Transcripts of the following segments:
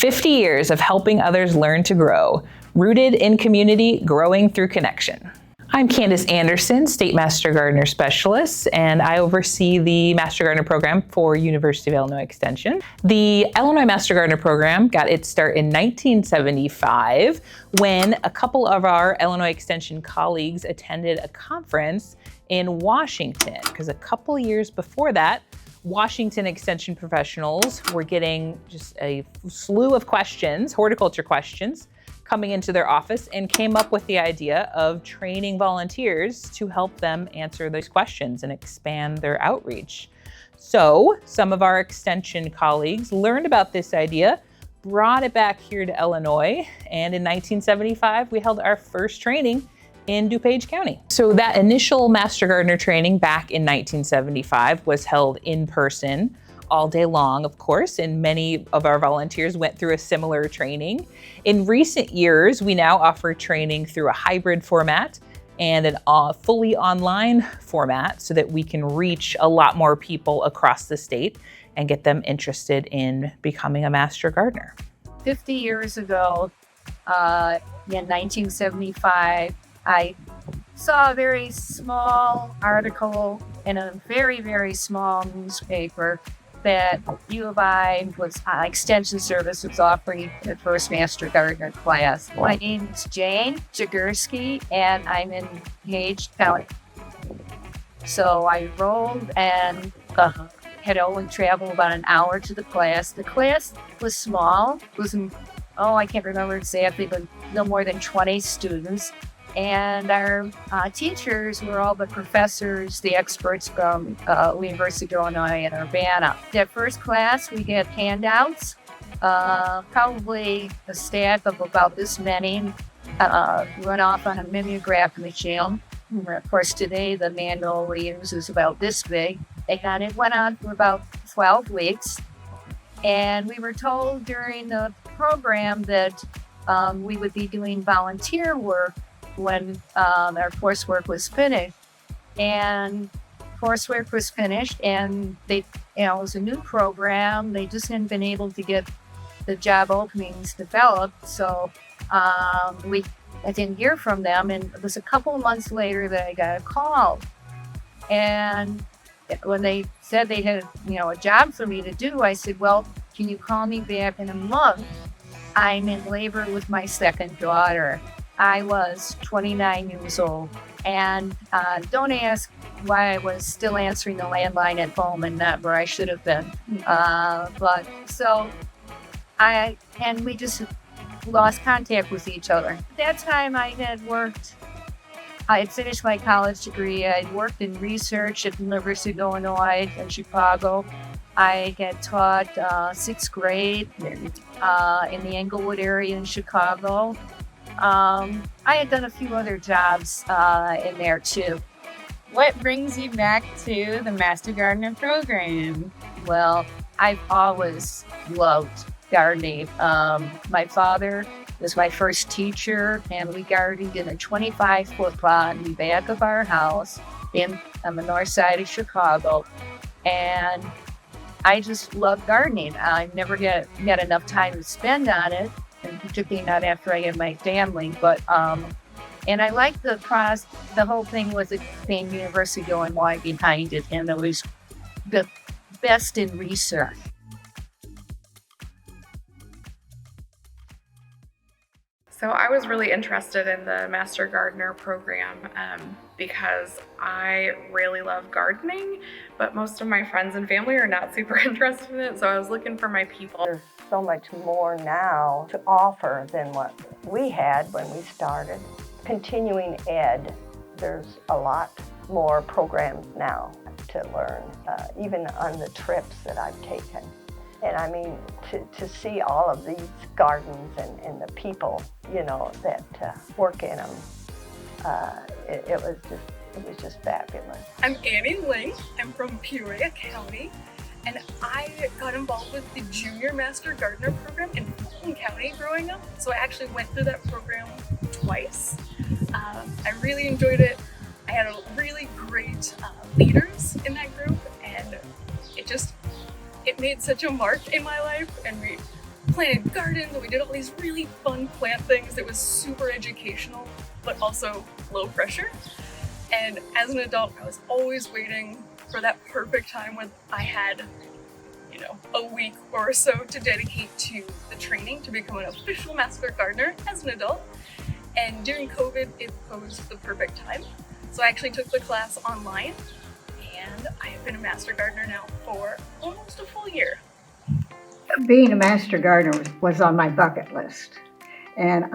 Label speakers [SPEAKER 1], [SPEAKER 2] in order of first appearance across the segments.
[SPEAKER 1] 50 years of helping others learn to grow, rooted in community, growing through connection. I'm Candace Anderson, State Master Gardener Specialist, and I oversee the Master Gardener Program for University of Illinois Extension. The Illinois Master Gardener Program got its start in 1975 when a couple of our Illinois Extension colleagues attended a conference in Washington, because a couple years before that, Washington Extension professionals were getting just a slew of questions, horticulture questions, coming into their office, and came up with the idea of training volunteers to help them answer those questions and expand their outreach. So some of our extension colleagues learned about this idea, brought it back here to Illinois, and in 1975, we held our first training in DuPage County. So that initial Master Gardener training back in 1975 was held in person all day long, of course, and many of our volunteers went through a similar training. In recent years, we now offer training through a hybrid format and a fully online format so that we can reach a lot more people across the state and get them interested in becoming a Master Gardener.
[SPEAKER 2] 50 years ago, in 1975, I saw a very small article in a very, very small newspaper that U of I was Extension Service was offering the first Master Gardener class. My name is Jane Jagursky, and I'm in Page County. So I enrolled and had only traveled about an hour to the class. The class was small. It was, I can't remember exactly, but no more than 20 students. And our teachers were all the professors, the experts from University of Illinois and Urbana. That first class, we had handouts, probably a stack of about this many, run off on a mimeograph machine. Of course, today the manual we use is about this big. And it went on for about 12 weeks. And we were told during the program that we would be doing volunteer work when our coursework was finished. And coursework was finished, and it was a new program. They just hadn't been able to get the job openings developed. So I didn't hear from them. And it was a couple of months later that I got a call. And when they said they had, a job for me to do, I said, well, can you call me back in a month? I'm in labor with my second daughter. I was 29 years old, and don't ask why I was still answering the landline at home and not where I should have been. We just lost contact with each other. At that time, I had finished my college degree. I'd worked in research at the University of Illinois in Chicago. I had taught sixth grade in the Englewood area in Chicago. I had done a few other jobs in there too.
[SPEAKER 3] What brings you back to the Master Gardener program?
[SPEAKER 2] Well, I've always loved gardening. My father was my first teacher, and we gardened in a 25-foot pond in the back of our house on the north side of Chicago. And I just love gardening. I never get enough time to spend on it, and particularly not after I have my family. But and I like the whole thing with it being University of Illinois behind it, and it was the best in research.
[SPEAKER 4] So I was really interested in the Master Gardener program because I really love gardening, but most of my friends and family are not super interested in it, so I was looking for my people.
[SPEAKER 5] There's so much more now to offer than what we had when we started. Continuing ed, there's a lot more programs now to learn, even on the trips that I've taken. And I mean, to see all of these gardens and the people, that work in them, it was just fabulous.
[SPEAKER 6] I'm Annie Ling. I'm from Peoria County, and I got involved with the Junior Master Gardener program in Fulton County growing up. So I actually went through that program twice. I really enjoyed it. I had really great leaders in that group, and it made such a mark in my life, and planted gardens and we did all these really fun plant things. It was super educational, but also low pressure. And as an adult, I was always waiting for that perfect time when I had, a week or so to dedicate to the training to become an official master gardener as an adult. And during COVID, it posed the perfect time. So I actually took the class online, and I have been a master gardener now for almost a full year.
[SPEAKER 7] Being a master gardener was on my bucket list. And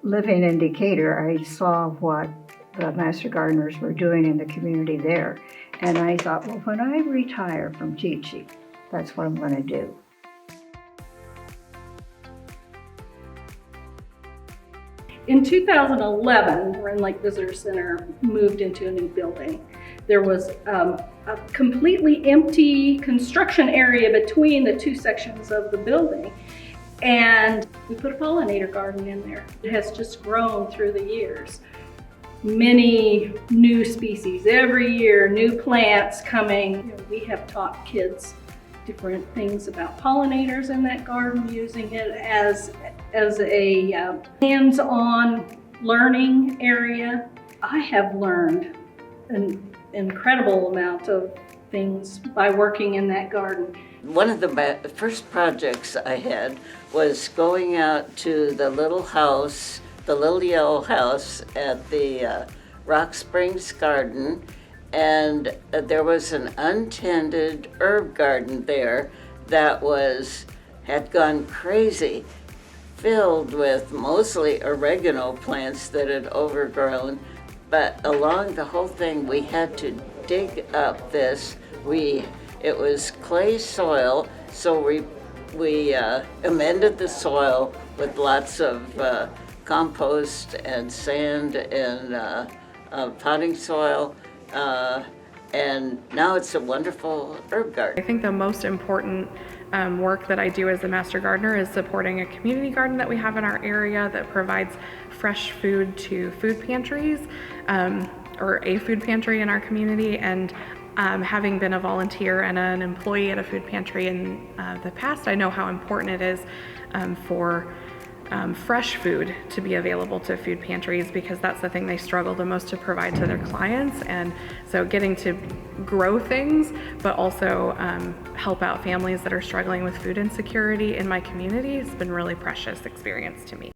[SPEAKER 7] living in Decatur, I saw what the master gardeners were doing in the community there. And I thought, well, when I retire from teaching, that's what I'm going to do.
[SPEAKER 8] In 2011, Rend Lake Visitor Center moved into a new building. There was a completely empty construction area between the two sections of the building. And we put a pollinator garden in there. It has just grown through the years. Many new species every year, new plants coming. We have taught kids different things about pollinators in that garden, using it as a hands-on learning area. I have learned an incredible amount of things by working in that garden.
[SPEAKER 9] One of the first projects I had was going out to the little house, the little yellow house at the Rock Springs Garden, and there was an untended herb garden there that had gone crazy, filled with mostly oregano plants that had overgrown. But along the whole thing, we had to dig up this. It was clay soil, so we amended the soil with lots of compost and sand and potting soil, and now it's a wonderful herb garden.
[SPEAKER 4] I think the most important work that I do as a master gardener is supporting a community garden that we have in our area that provides fresh food to food pantries, or a food pantry in our community. And having been a volunteer and an employee at a food pantry in the past, I know how important it is for fresh food to be available to food pantries, because that's the thing they struggle the most to provide to their clients. And so getting to grow things, but also help out families that are struggling with food insecurity in my community has been a really precious experience to me.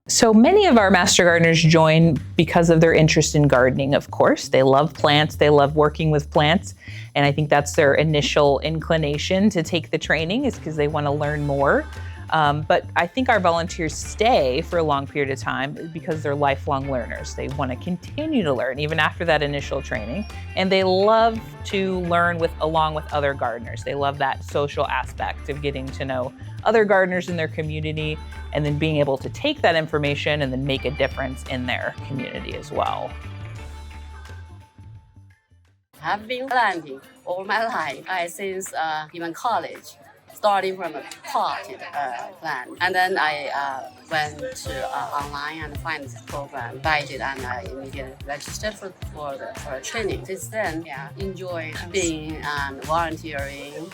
[SPEAKER 1] So many of our master gardeners join because of their interest in gardening, of course. They love plants, they love working with plants, and I think that's their initial inclination to take the training, is because they want to learn more. But I think our volunteers stay for a long period of time because they're lifelong learners. They want to continue to learn even after that initial training, and they love to learn along with other gardeners. They love that social aspect of getting to know other gardeners in their community, and then being able to take that information and then make a difference in their community as well.
[SPEAKER 10] I've been planting all my life, since even college, starting from a potted plant. And then I went to online and find this program, tried it, and I immediately registered for a training. Since then, enjoy being and volunteering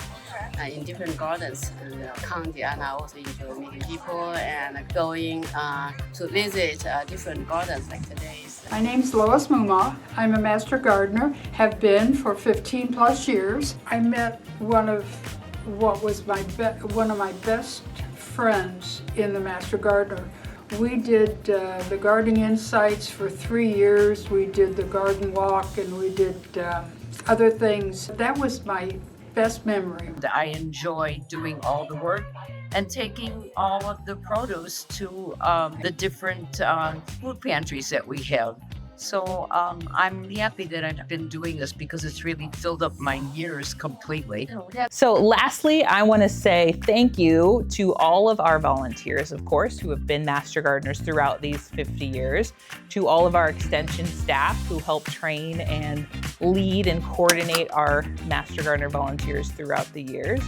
[SPEAKER 10] in different gardens in the county, and I also enjoy meeting people and going to visit different gardens like today's.
[SPEAKER 11] My name's Lois Muma. I'm a master gardener, have been for 15 plus years. I met one of my best friends in the Master Gardener. We did the Gardening Insights for 3 years. We did the garden walk, and we did other things. That was my best memory.
[SPEAKER 12] I enjoy doing all the work and taking all of the produce to the different food pantries that we have. So I'm happy that I've been doing this because it's really filled up my years completely.
[SPEAKER 1] So lastly, I want to say thank you to all of our volunteers, of course, who have been Master Gardeners throughout these 50 years, to all of our extension staff who help train and lead and coordinate our Master Gardener volunteers throughout the years.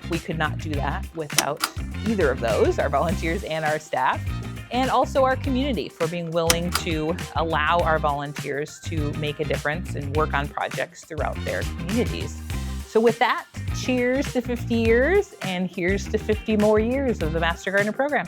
[SPEAKER 1] We could not do that without either of those, our volunteers and our staff. And also our community for being willing to allow our volunteers to make a difference and work on projects throughout their communities. So with that, cheers to 50 years, and here's to 50 more years of the Master Gardener program.